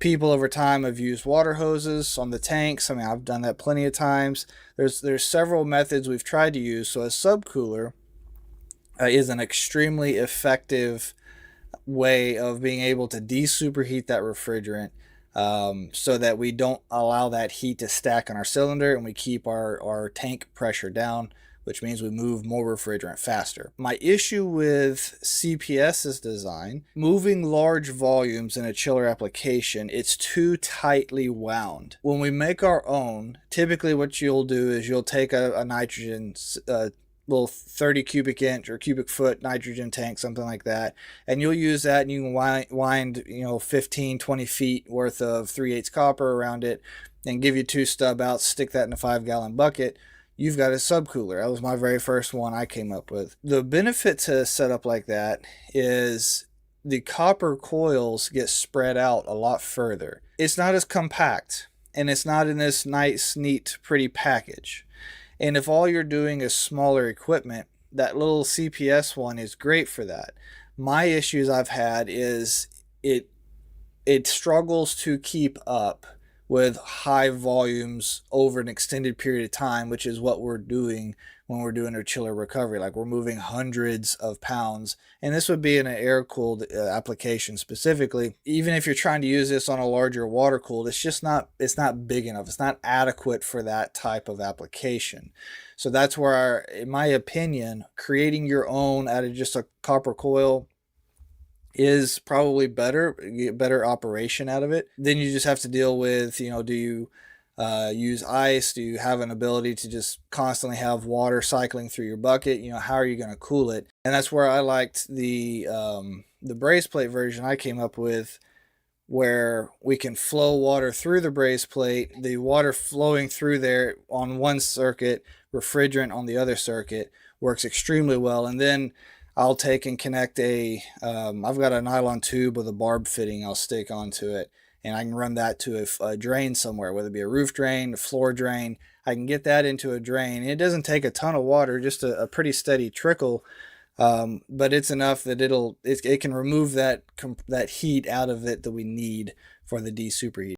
People over time have used water hoses on the tanks. I mean, I've done that plenty of times. There's several methods we've tried to use. So a subcooler is an extremely effective way of being able to de-superheat that refrigerant, so that we don't allow that heat to stack on our cylinder and we keep our tank pressure down, which means we move more refrigerant faster. My issue with CPS's design, moving large volumes in a chiller application, it's too tightly wound. When we make our own, typically what you'll do is you'll take a nitrogen little 30 cubic inch or cubic foot nitrogen tank, something like that, and you'll use that, and you can wind 15-20 feet worth of 3/8 copper around it and give you 2 stub outs, stick that in a 5-gallon bucket. You've got a subcooler. That was my very first one I came up with. The benefit to a setup like that is the copper coils get spread out a lot further. It's not as compact, and it's not in this nice, neat, pretty package. And if all you're doing is smaller equipment, that little CPS one is great for that. My issues I've had is it struggles to keep up with high volumes over an extended period of time, which is what we're doing when we're doing our chiller recovery. Like, we're moving hundreds of pounds, and this would be in an air-cooled application specifically. Even if you're trying to use this on a larger water-cooled, it's not big enough. It's not adequate for that type of application. So that's where, in my opinion, creating your own out of just a copper coil is probably better. You get better operation out of it. Then you just have to deal with, do you use ice? Do you have an ability to just constantly have water cycling through your bucket? How are you going to cool it? And that's where I liked the braze plate version I came up with, where we can flow water through the braze plate, the water flowing through there on one circuit, refrigerant on the other circuit, works extremely well. And then I'll take and connect I've got a nylon tube with a barb fitting I'll stick onto it, and I can run that to a drain somewhere, whether it be a roof drain, a floor drain. I can get that into a drain. It doesn't take a ton of water, just a pretty steady trickle, but it's enough that it can remove that heat out of it that we need for the de-superheat.